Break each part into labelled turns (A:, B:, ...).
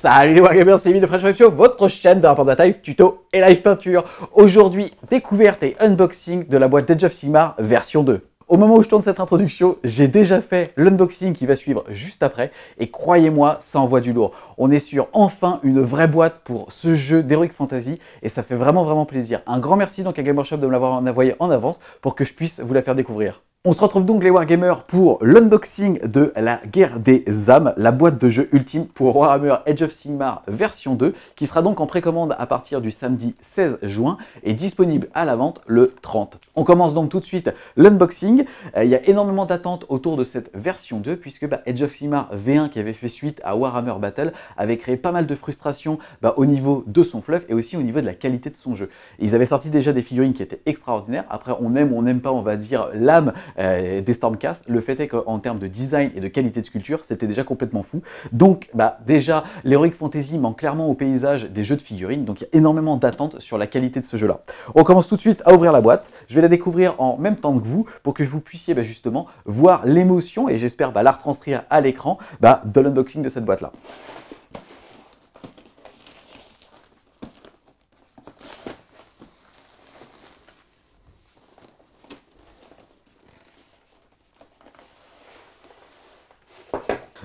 A: Salut les Wargamers, c'est Amy de French Web Show, votre chaîne de rapport data, live tuto et live peinture. Aujourd'hui, découverte et unboxing de la boîte d'Age of Sigmar version 2. Au moment où je tourne cette introduction, j'ai déjà fait l'unboxing qui va suivre juste après. Et croyez-moi, ça envoie du lourd. On est sur enfin une vraie boîte pour ce jeu d'Heroic Fantasy et ça fait vraiment plaisir. Un grand merci donc à Game Workshop de me l'avoir envoyé en avance pour que je puisse vous la faire découvrir. On se retrouve donc les Wargamers pour l'unboxing de la guerre des âmes, la boîte de jeu ultime pour Warhammer Age of Sigmar version 2, qui sera donc en précommande à partir du samedi 16 juin et disponible à la vente le 30. On commence donc tout de suite l'unboxing. Il y a énormément d'attentes autour de cette version 2, puisque Age of Sigmar V1 qui avait fait suite à Warhammer Battle avait créé pas mal de frustration au niveau de son fluff et aussi au niveau de la qualité de son jeu. Ils avaient sorti déjà des figurines qui étaient extraordinaires. Après, on aime ou on n'aime pas, on va dire, l'âme des Stormcast. Le fait est qu'en termes de design et de qualité de sculpture, c'était déjà complètement fou. Donc déjà, l'Heroic Fantasy manque clairement au paysage des jeux de figurines, donc il y a énormément d'attentes sur la qualité de ce jeu-là. On commence tout de suite à ouvrir la boîte. Je vais la découvrir en même temps que vous, pour que vous puissiez justement voir l'émotion, et j'espère la retranscrire à l'écran, de l'unboxing de cette boîte-là.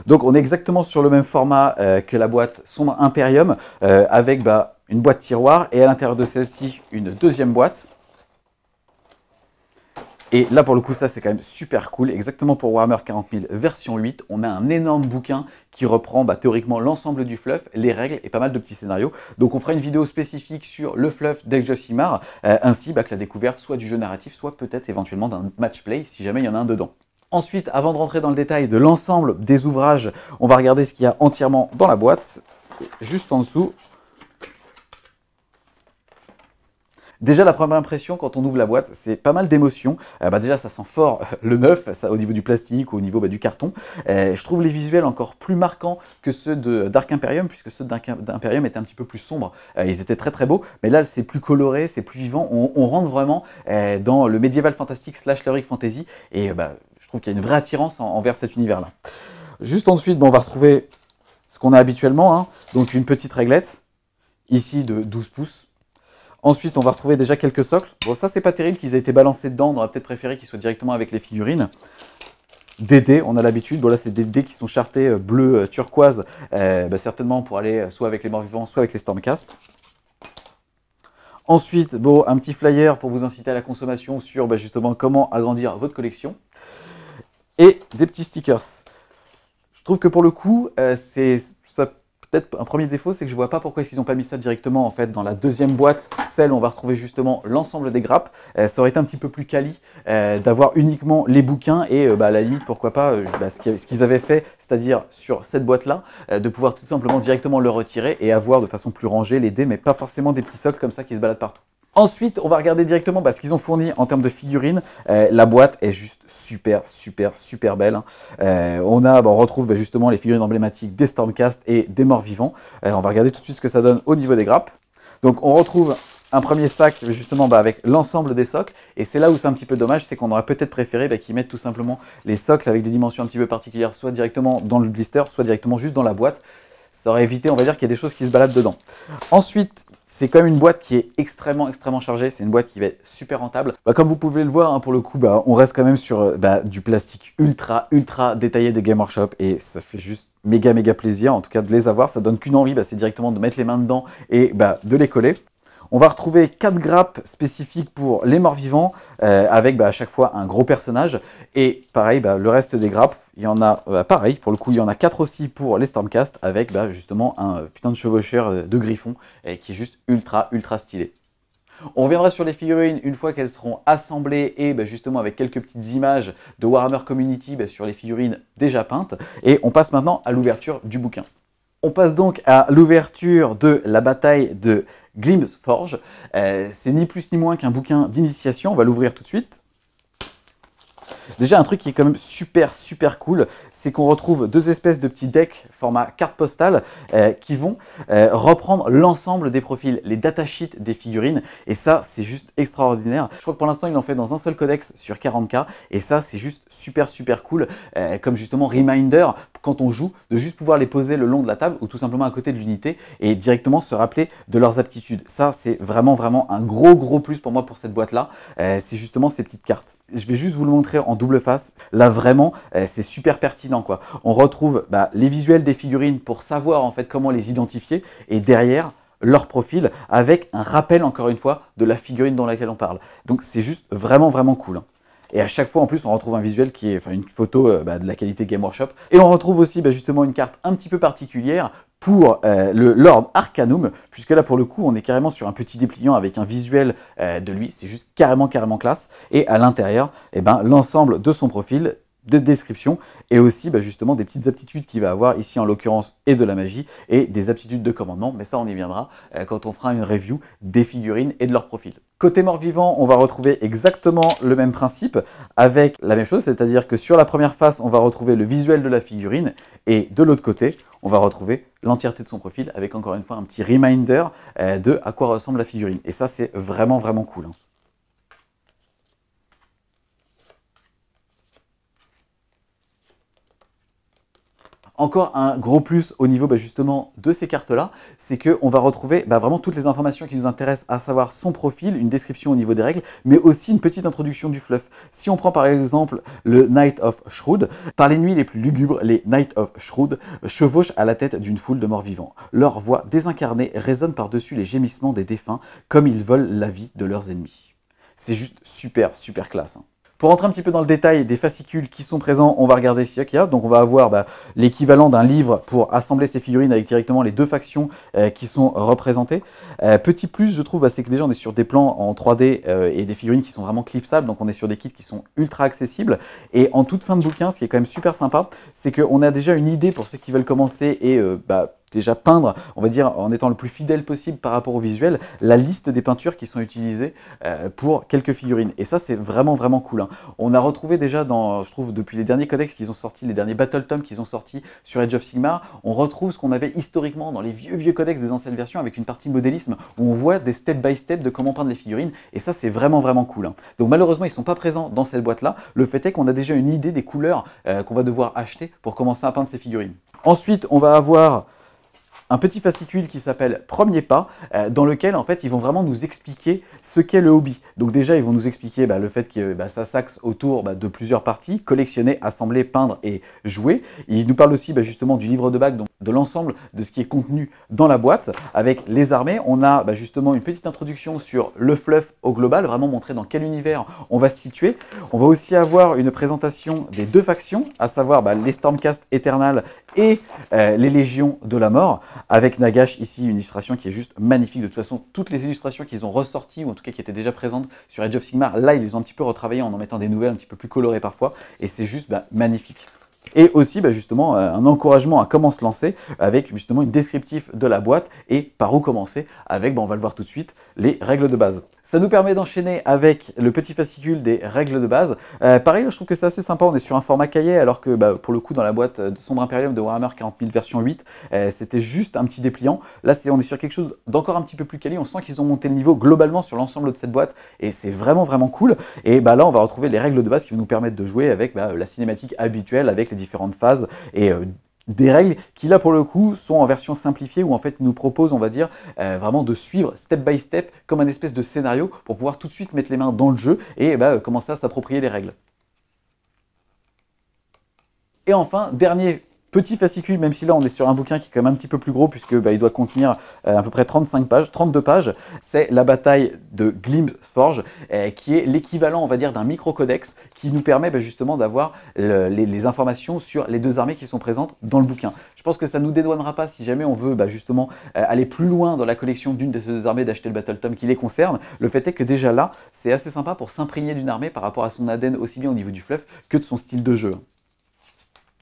A: Donc on est exactement sur le même format que la boîte Sombre Imperium, avec une boîte tiroir et à l'intérieur de celle-ci une deuxième boîte. Et là pour le coup ça c'est quand même super cool, exactement pour Warhammer 40 000 version 8, on a un énorme bouquin qui reprend théoriquement l'ensemble du fluff, les règles et pas mal de petits scénarios. Donc on fera une vidéo spécifique sur le fluff d'Age of Sigmar, ainsi que la découverte soit du jeu narratif, soit peut-être éventuellement d'un match play si jamais il y en a un dedans. Ensuite, avant de rentrer dans le détail de l'ensemble des ouvrages, on va regarder ce qu'il y a entièrement dans la boîte. Juste en dessous. Déjà, la première impression quand on ouvre la boîte, c'est pas mal d'émotions. Déjà, ça sent fort le neuf, ça, au niveau du plastique, au niveau du carton. Je trouve les visuels encore plus marquants que ceux de Dark Imperium, puisque ceux d'Imperium étaient un petit peu plus sombres. Ils étaient très beaux, mais là, c'est plus coloré, c'est plus vivant. On rentre vraiment dans le médiéval fantastique / l'heroic fantasy. Et je trouve qu'il y a une vraie attirance envers cet univers-là. Juste ensuite, on va retrouver ce qu'on a habituellement, donc une petite réglette, ici de 12 pouces. Ensuite, on va retrouver déjà quelques socles. Bon, ça, c'est pas terrible qu'ils aient été balancés dedans. On aurait peut-être préféré qu'ils soient directement avec les figurines. Des dés, on a l'habitude. Bon, là, c'est des dés qui sont chartés bleu turquoise, certainement pour aller soit avec les morts-vivants, soit avec les Stormcast. Ensuite, un petit flyer pour vous inciter à la consommation sur justement comment agrandir votre collection. Et des petits stickers. Je trouve que pour le coup, peut-être un premier défaut, c'est que je ne vois pas pourquoi ils n'ont pas mis ça directement en fait dans la deuxième boîte, celle où on va retrouver justement l'ensemble des grappes. Ça aurait été un petit peu plus quali d'avoir uniquement les bouquins et à la limite, pourquoi pas, ce qu'ils avaient fait, c'est-à-dire sur cette boîte-là, de pouvoir tout simplement directement le retirer et avoir de façon plus rangée les dés, mais pas forcément des petits socles comme ça qui se baladent partout. Ensuite, on va regarder directement ce qu'ils ont fourni en termes de figurines. La boîte est juste super belle. On retrouve justement les figurines emblématiques des Stormcast et des morts-vivants. On va regarder tout de suite ce que ça donne au niveau des grappes. Donc on retrouve un premier sac justement avec l'ensemble des socles. Et c'est là où c'est un petit peu dommage, c'est qu'on aurait peut-être préféré qu'ils mettent tout simplement les socles avec des dimensions un petit peu particulières, soit directement dans le blister, soit directement juste dans la boîte. Ça aurait évité, on va dire, qu'il y ait des choses qui se baladent dedans. Ensuite, c'est quand même une boîte qui est extrêmement chargée. C'est une boîte qui va être super rentable. Comme vous pouvez le voir, pour le coup, on reste quand même sur du plastique ultra détaillé de Game Workshop. Et ça fait juste méga plaisir, en tout cas, de les avoir. Ça donne qu'une envie, c'est directement de mettre les mains dedans et de les coller. On va retrouver 4 grappes spécifiques pour les morts-vivants, avec à chaque fois un gros personnage. Et pareil, le reste des grappes, il y en a, pareil, pour le coup, il y en a 4 aussi pour les Stormcast, avec justement un putain de chevaucheur de griffon, qui est juste ultra stylé. On reviendra sur les figurines une fois qu'elles seront assemblées et justement avec quelques petites images de Warhammer Community sur les figurines déjà peintes. Et on passe maintenant à l'ouverture du bouquin. On passe donc à l'ouverture de la bataille de Glim's Forge. C'est ni plus ni moins qu'un bouquin d'initiation. On va l'ouvrir tout de suite. Déjà, un truc qui est quand même super cool, c'est qu'on retrouve deux espèces de petits decks format carte postale qui vont reprendre l'ensemble des profils, les datasheets des figurines. Et ça, c'est juste extraordinaire. Je crois que pour l'instant, ils l'ont fait dans un seul codex sur 40K. Et ça, c'est juste super cool, comme justement reminder quand on joue, de juste pouvoir les poser le long de la table ou tout simplement à côté de l'unité et directement se rappeler de leurs aptitudes. Ça, c'est vraiment un gros plus pour moi pour cette boîte-là. C'est justement ces petites cartes. Je vais juste vous le montrer en double face. Là, vraiment, c'est super pertinent, quoi. On retrouve les visuels des figurines pour savoir en fait comment les identifier et derrière, leur profil avec un rappel, encore une fois, de la figurine dans laquelle on parle. Donc, c'est juste vraiment cool, hein. Et à chaque fois, en plus, on retrouve un visuel qui est, enfin, une photo de la qualité Game Workshop. Et on retrouve aussi justement une carte un petit peu particulière pour le Lord Arcanum, puisque là, pour le coup, on est carrément sur un petit dépliant avec un visuel de lui. C'est juste carrément classe. Et à l'intérieur, l'ensemble de son profil, de description et aussi justement des petites aptitudes qu'il va avoir ici en l'occurrence et de la magie et des aptitudes de commandement, mais ça on y viendra quand on fera une review des figurines et de leur profil. Côté mort-vivant, on va retrouver exactement le même principe avec la même chose, c'est-à-dire que sur la première face, on va retrouver le visuel de la figurine et de l'autre côté, on va retrouver l'entièreté de son profil avec encore une fois un petit reminder de à quoi ressemble la figurine. Et ça c'est vraiment cool, hein. Encore un gros plus au niveau justement de ces cartes-là, c'est qu'on va retrouver vraiment toutes les informations qui nous intéressent, à savoir son profil, une description au niveau des règles, mais aussi une petite introduction du fluff. Si on prend par exemple le Knight of Shroud, par les nuits les plus lugubres, les Knight of Shroud chevauchent à la tête d'une foule de morts-vivants. Leur voix désincarnée résonne par-dessus les gémissements des défunts, comme ils volent la vie de leurs ennemis. C'est juste super classe, hein. Pour rentrer un petit peu dans le détail des fascicules qui sont présents, on va regarder ce qu'il y a. Donc on va avoir l'équivalent d'un livre pour assembler ces figurines avec directement les deux factions qui sont représentées. Petit plus, je trouve, c'est que déjà on est sur des plans en 3D et des figurines qui sont vraiment clipsables. Donc on est sur des kits qui sont ultra accessibles. Et en toute fin de bouquin, ce qui est quand même super sympa, c'est qu'on a déjà une idée pour ceux qui veulent commencer et déjà peindre, on va dire, en étant le plus fidèle possible par rapport au visuel, la liste des peintures qui sont utilisées pour quelques figurines. Et ça, c'est vraiment cool, hein. On a retrouvé déjà je trouve, depuis les derniers codex qu'ils ont sortis, les derniers Battle Tomes qu'ils ont sortis sur Age of Sigmar, on retrouve ce qu'on avait historiquement dans les vieux codex des anciennes versions avec une partie modélisme où on voit des step by step de comment peindre les figurines. Et ça, c'est vraiment cool, hein. Donc malheureusement, ils ne sont pas présents dans cette boîte-là. Le fait est qu'on a déjà une idée des couleurs qu'on va devoir acheter pour commencer à peindre ces figurines. Ensuite, on va avoir un petit fascicule qui s'appelle Premier pas, dans lequel en fait ils vont vraiment nous expliquer ce qu'est le hobby. Donc déjà ils vont nous expliquer le fait que ça s'axe autour de plusieurs parties, collectionner, assembler, peindre et jouer. Ils nous parlent aussi justement du livre de bac, donc de l'ensemble de ce qui est contenu dans la boîte. Avec les armées, on a justement une petite introduction sur le fluff au global, vraiment montrer dans quel univers on va se situer. On va aussi avoir une présentation des deux factions, à savoir les Stormcast Eternal et les Légions de la Mort, avec Nagash ici, une illustration qui est juste magnifique. De toute façon, toutes les illustrations qu'ils ont ressorties, ou en tout cas qui étaient déjà présentes sur Age of Sigmar, là ils les ont un petit peu retravaillées en mettant des nouvelles un petit peu plus colorées parfois, et c'est juste magnifique. Et aussi justement un encouragement à comment se lancer avec justement une descriptif de la boîte et par où commencer avec, on va le voir tout de suite, les règles de base. Ça nous permet d'enchaîner avec le petit fascicule des règles de base. Pareil, je trouve que c'est assez sympa, on est sur un format cahier alors que pour le coup dans la boîte de Sombre Imperium de Warhammer 40 000 version 8, c'était juste un petit dépliant. Là on est sur quelque chose d'encore un petit peu plus quali, on sent qu'ils ont monté le niveau globalement sur l'ensemble de cette boîte et c'est vraiment cool. Et là on va retrouver les règles de base qui vont nous permettre de jouer avec la cinématique habituelle, avec les différentes phases et des règles qui là pour le coup sont en version simplifiée où en fait nous proposent, on va dire, vraiment de suivre step by step comme un espèce de scénario pour pouvoir tout de suite mettre les mains dans le jeu et commencer à s'approprier les règles. Et enfin, dernier petit fascicule, même si là on est sur un bouquin qui est quand même un petit peu plus gros puisque il doit contenir à peu près 35 pages, 32 pages, c'est la bataille de Glimforge qui est l'équivalent, on va dire, d'un micro-codex qui nous permet justement d'avoir les informations sur les deux armées qui sont présentes dans le bouquin. Je pense que ça ne nous dédouanera pas si jamais on veut justement aller plus loin dans la collection d'une de ces deux armées, d'acheter le Battle Tome qui les concerne. Le fait est que déjà là, c'est assez sympa pour s'imprégner d'une armée par rapport à son ADN aussi bien au niveau du fluff que de son style de jeu.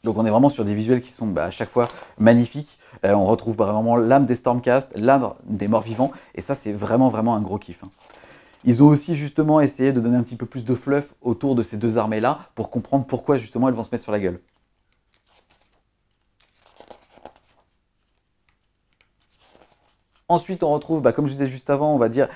A: Donc on est vraiment sur des visuels qui sont à chaque fois magnifiques. On retrouve vraiment l'âme des Stormcast, l'âme des morts-vivants, et ça c'est vraiment un gros kiff, hein. Ils ont aussi justement essayé de donner un petit peu plus de fluff autour de ces deux armées-là pour comprendre pourquoi justement elles vont se mettre sur la gueule. Ensuite on retrouve, comme je disais juste avant, on va dire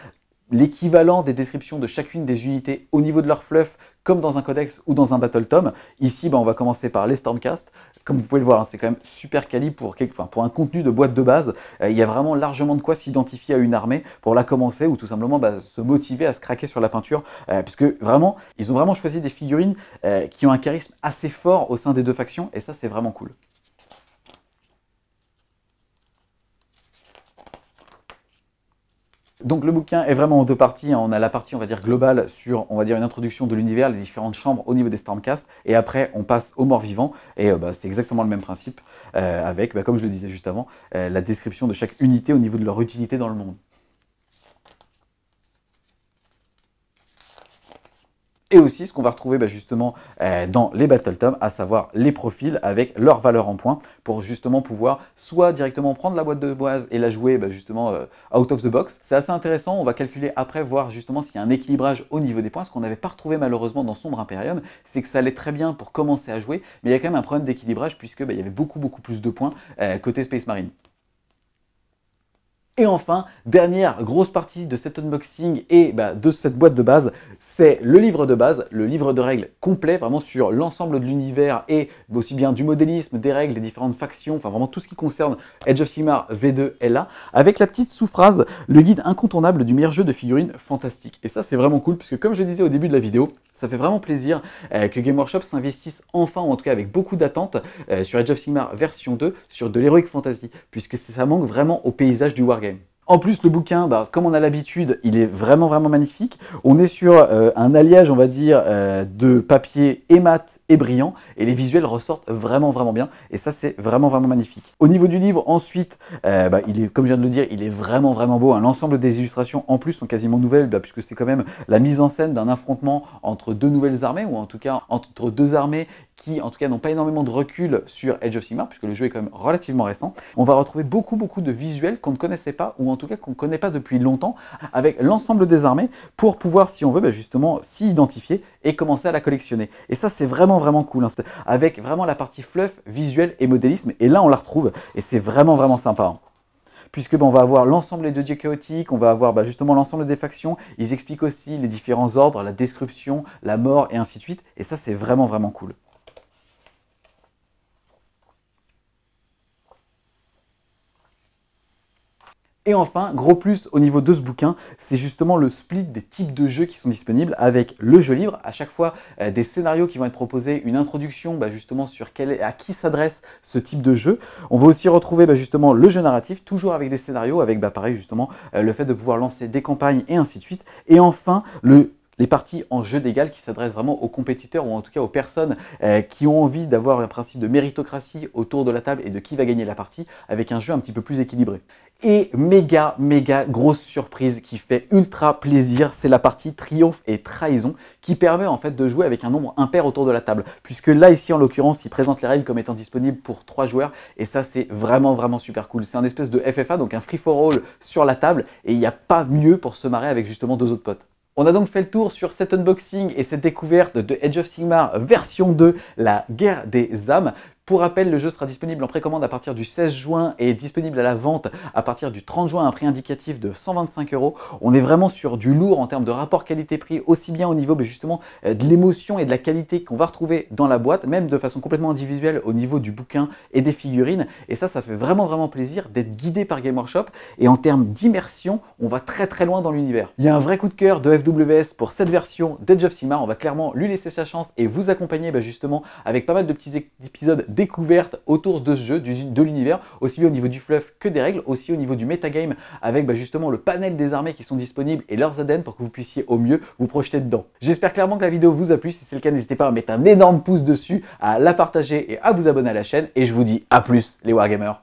A: l'équivalent des descriptions de chacune des unités au niveau de leur fluff, comme dans un codex ou dans un battle tome. Ici, on va commencer par les Stormcast. Comme vous pouvez le voir, hein, c'est quand même super quali pour un contenu de boîte de base. Il y a vraiment largement de quoi s'identifier à une armée pour la commencer ou tout simplement se motiver à se craquer sur la peinture. Puisque vraiment, ils ont vraiment choisi des figurines qui ont un charisme assez fort au sein des deux factions et ça, c'est vraiment cool. Donc le bouquin est vraiment en deux parties. On a la partie, on va dire, globale sur, on va dire, une introduction de l'univers, les différentes chambres au niveau des Stormcast. Et après, on passe aux morts vivants. Et c'est exactement le même principe avec, comme je le disais juste avant, la description de chaque unité au niveau de leur utilité dans le monde. Et aussi ce qu'on va retrouver justement dans les Battle Tomes, à savoir les profils avec leur valeur en points pour justement pouvoir soit directement prendre la boîte de base et la jouer justement out of the box. C'est assez intéressant, on va calculer après, voir justement s'il y a un équilibrage au niveau des points. Ce qu'on n'avait pas retrouvé malheureusement dans Sombre Imperium, c'est que ça allait très bien pour commencer à jouer, mais il y a quand même un problème d'équilibrage puisque il y avait beaucoup plus de points côté Space Marine. Et enfin, dernière grosse partie de cet unboxing et de cette boîte de base, c'est le livre de base, le livre de règles complet, vraiment sur l'ensemble de l'univers et aussi bien du modélisme, des règles, des différentes factions, enfin vraiment tout ce qui concerne Age of Sigmar V2 est là, avec la petite sous-phrase, le guide incontournable du meilleur jeu de figurines fantastique. Et ça c'est vraiment cool, parce que comme je disais au début de la vidéo, ça fait vraiment plaisir que Game Workshop s'investisse enfin, ou en tout cas avec beaucoup d'attentes, sur Age of Sigmar version 2, sur de l'Heroic Fantasy, puisque ça manque vraiment au paysage du Wargame. En plus, le bouquin, comme on a l'habitude, il est vraiment magnifique. On est sur un alliage, on va dire, de papier et mat et brillant, et les visuels ressortent vraiment bien. Et ça, c'est vraiment magnifique. Au niveau du livre, ensuite, il est, comme je viens de le dire, il est vraiment beau. L'ensemble des illustrations, en plus, sont quasiment nouvelles, puisque c'est quand même la mise en scène d'un affrontement entre deux nouvelles armées, ou en tout cas entre deux armées qui en tout cas n'ont pas énormément de recul sur Age of Sigmar, puisque le jeu est quand même relativement récent. On va retrouver beaucoup de visuels qu'on ne connaissait pas, ou en tout cas qu'on ne connaît pas depuis longtemps, avec l'ensemble des armées, pour pouvoir, si on veut, justement s'y identifier et commencer à la collectionner. Et ça, c'est vraiment cool, hein, avec vraiment la partie fluff, visuel et modélisme, et là on la retrouve, et c'est vraiment sympa. Hein. Puisque on va avoir l'ensemble des deux dieux chaotiques, on va avoir justement l'ensemble des factions, ils expliquent aussi les différents ordres, la description, la mort, et ainsi de suite, et ça, c'est vraiment cool. Et enfin, gros plus au niveau de ce bouquin, c'est justement le split des types de jeux qui sont disponibles avec le jeu livre. À chaque fois, des scénarios qui vont être proposés, une introduction justement sur à qui s'adresse ce type de jeu. On va aussi retrouver justement le jeu narratif, toujours avec des scénarios, avec pareil justement le fait de pouvoir lancer des campagnes et ainsi de suite. Et enfin, les parties en jeu d'égal qui s'adressent vraiment aux compétiteurs ou en tout cas aux personnes qui ont envie d'avoir un principe de méritocratie autour de la table et de qui va gagner la partie avec un jeu un petit peu plus équilibré. Et méga grosse surprise qui fait ultra plaisir, c'est la partie triomphe et trahison qui permet en fait de jouer avec un nombre impair autour de la table. Puisque là ici en l'occurrence, il présente les règles comme étant disponibles pour 3 joueurs et ça c'est vraiment super cool. C'est un espèce de FFA, donc un free for all sur la table et il n'y a pas mieux pour se marrer avec justement 2 autres potes. On a donc fait le tour sur cet unboxing et cette découverte de Age of Sigmar version 2, la guerre des âmes. Pour rappel, le jeu sera disponible en précommande à partir du 16 juin et est disponible à la vente à partir du 30 juin à un prix indicatif de 125 €. On est vraiment sur du lourd en termes de rapport qualité-prix, aussi bien au niveau justement de l'émotion et de la qualité qu'on va retrouver dans la boîte, même de façon complètement individuelle au niveau du bouquin et des figurines. Et ça fait vraiment plaisir d'être guidé par Game Workshop. Et en termes d'immersion, on va très loin dans l'univers. Il y a un vrai coup de cœur de FWS pour cette version d'Age of Sigmar. On va clairement lui laisser sa chance et vous accompagner justement avec pas mal de petits épisodes découverte autour de ce jeu, de l'univers, aussi bien au niveau du fluff que des règles, aussi au niveau du metagame avec justement le panel des armées qui sont disponibles et leurs ADN pour que vous puissiez au mieux vous projeter dedans. J'espère clairement que la vidéo vous a plu. Si c'est le cas, n'hésitez pas à mettre un énorme pouce dessus, à la partager et à vous abonner à la chaîne. Et je vous dis à plus les Wargamers.